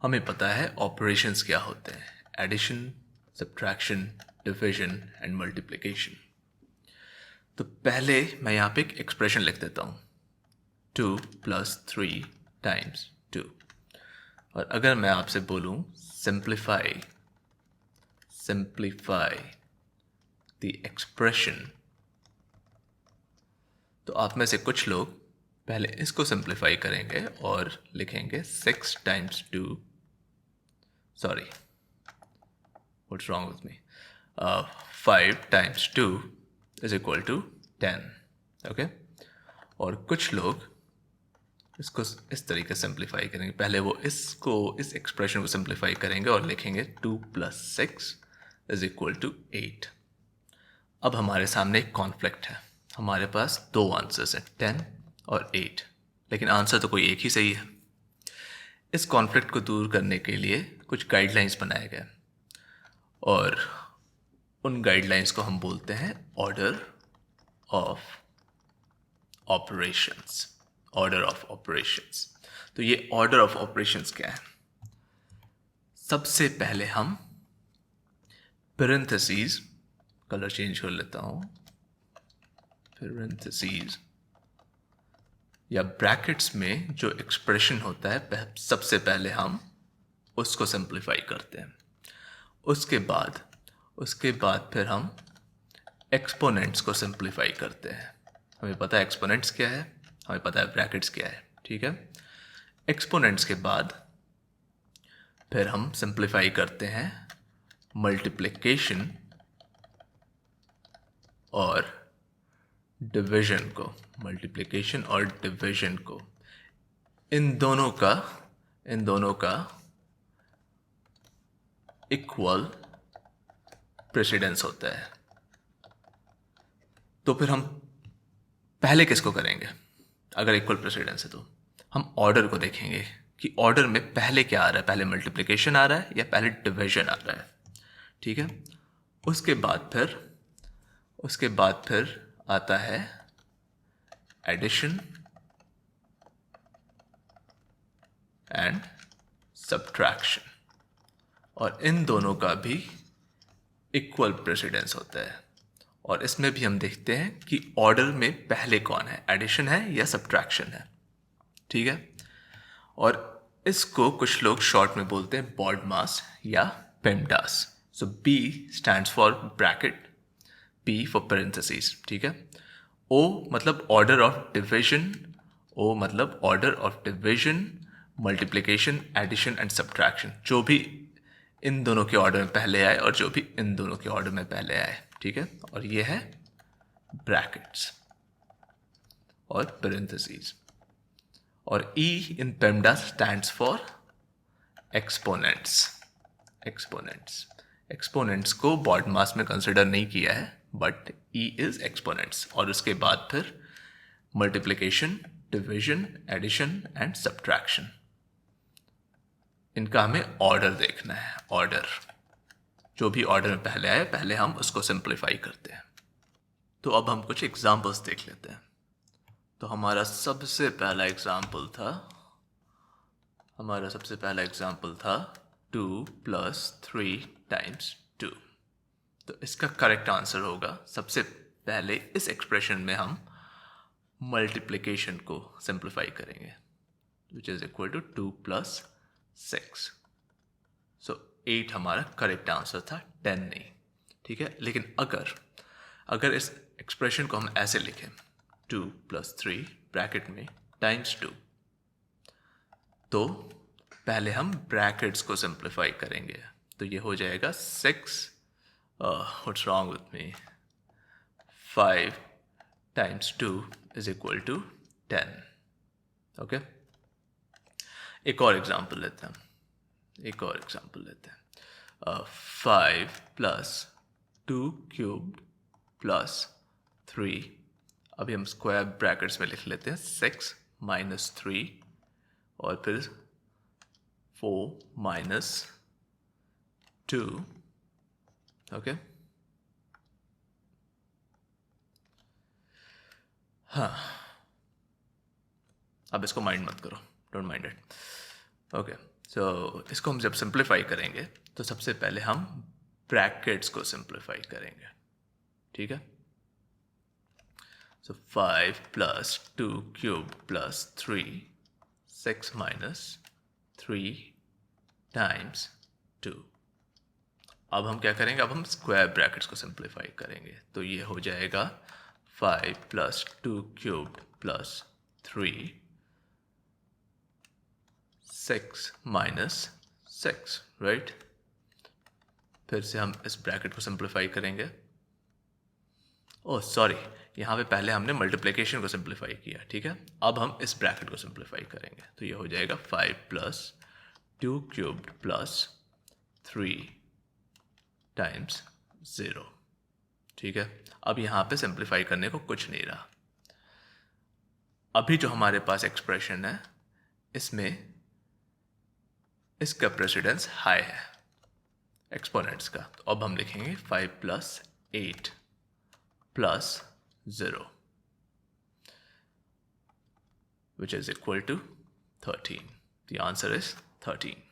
हमें पता है ऑपरेशंस क्या होते हैं, addition, subtraction, division and multiplication. तो पहले मैं यहाँ पे एक एक्सप्रेशन लिख देता हूँ, 2 + 3 × 2। और अगर मैं आपसे बोलूँ सिंप्लीफाई द एक्सप्रेशन, तो आप में से कुछ लोग पहले इसको सिंप्लीफाई करेंगे और लिखेंगे 6 × 2, sorry what's wrong with me, 5 × 2 = 10, okay. और कुछ लोग इसको इस तरीके से सिंप्लीफाई करेंगे, पहले वो इस एक्सप्रेशन को सिंप्लीफाई करेंगे और लिखेंगे 2 + 6 = 8। अब हमारे सामने एक कॉन्फ्लिक्ट है, हमारे पास दो आंसर्स हैं, 10 और 8, लेकिन आंसर तो कोई एक ही सही है। इस कॉन्फ्लिक्ट को दूर करने के लिए कुछ गाइडलाइंस बनाए गए और उन गाइडलाइंस को हम बोलते हैं ऑर्डर ऑफ ऑपरेशंस। तो ये ऑर्डर ऑफ ऑपरेशंस क्या है? सबसे पहले हम पेरेंथेसिस, कलर चेंज कर लेता हूं, पेरेंथेसिस या ब्रैकेट्स में जो एक्सप्रेशन होता है सबसे पहले हम उसको सिंप्लीफाई करते हैं। उसके बाद फिर हम एक्सपोनेंट्स को सिंप्लीफाई करते हैं। हमें पता है एक्सपोनेंट्स क्या है, हमें पता है ब्रैकेट्स क्या है, ठीक है। एक्सपोनेंट्स के बाद फिर हम सिंप्लीफाई करते हैं मल्टीप्लिकेशन और डिवीजन को, इन दोनों का इक्वल प्रेसिडेंस होता है। तो फिर हम पहले किसको करेंगे? अगर इक्वल प्रेसिडेंस है तो हम ऑर्डर को देखेंगे कि ऑर्डर में पहले क्या आ रहा है, पहले मल्टीप्लिकेशन आ रहा है या पहले डिवीजन आ रहा है, ठीक है। उसके बाद फिर आता है एडिशन एंड सब्ट्रैक्शन, और इन दोनों का भी इक्वल प्रेसिडेंस होता है। और इसमें भी हम देखते हैं कि ऑर्डर में पहले कौन है, एडिशन है या सब्ट्रैक्शन है, ठीक है। और इसको कुछ लोग शॉर्ट में बोलते हैं BODMAS या PEMDAS। So B stands for bracket, P for parenthesis, ठीक है। O मतलब order of division, multiplication, addition and subtraction, जो भी इन दोनों के ऑर्डर में पहले आए और जो भी इन दोनों के ऑर्डर में पहले आए, ठीक है। और ये है ब्रैकेट्स और पेरेंथेसिस। और E in PEMDAS stands for exponents को BODMAS में कंसिडर नहीं किया है, बट E इज एक्सपोनेंट्स। और उसके बाद फिर multiplication, division, addition and subtraction, इनका हमें ऑर्डर देखना है। ऑर्डर, जो भी ऑर्डर में पहले आए पहले हम उसको सिंप्लीफाई करते हैं। तो अब हम कुछ एग्जांपल्स देख लेते हैं। तो हमारा सबसे पहला एग्जांपल था 2 + 3 × 2। तो इसका करेक्ट आंसर होगा, सबसे पहले इस एक्सप्रेशन में हम मल्टीप्लिकेशन को सिंप्लीफाई करेंगे, विच इज इक्वल टू 2 + 6। सो 8 हमारा करेक्ट आंसर था, 10 नहीं, ठीक है। लेकिन अगर इस एक्सप्रेशन को हम ऐसे लिखें 2 + 3 ब्रैकेट में ×2, तो पहले हम ब्रैकेट्स को सिंप्लीफाई करेंगे। तो ये हो जाएगा 6, what's wrong with me, 5 × 2 = 10, okay. एक और एग्जांपल लेते हैं, 5 + 2³ + 3, अभी हम स्क्वायर ब्रैकेट्स में लिख लेते हैं 6 - 3 और फिर 4 - 2, ओके। हाँ, अब इसको माइंड मत करो, डोंट माइंड इट, ओके। सो इसको हम जब सिंप्लीफाई करेंगे तो सबसे पहले हम ब्रैकेट्स को सिंप्लीफाई करेंगे, ठीक है। सो 5 plus 2 cube plus 3 6 minus 3 times 2। अब हम क्या करेंगे, अब हम स्क्वायर ब्रैकेट्स को सिंप्लीफाई करेंगे, तो ये हो जाएगा 5 plus 2 cube plus 3 6 minus 6, right. फिर से हम इस ब्रैकेट को सिंप्लीफाई करेंगे। ओह सॉरी, यहाँ पे पहले हमने मल्टीप्लिकेशन को सिंप्लीफाई किया, ठीक है। अब हम इस ब्रैकेट को सिंप्लीफाई करेंगे, तो ये हो जाएगा 5 प्लस 2 क्यूब्ड प्लस 3 टाइम्स 0, ठीक है। अब यहाँ पे सिंप्लीफाई करने को कुछ नहीं रहा। अभी जो हमारे पास एक्सप्रेशन है इसमें इसका प्रेसिडेंस हाई है एक्सपोनेंट्स का, तो अब हम लिखेंगे 5 plus 8 plus 0 which is equal to 13. The answer is 13.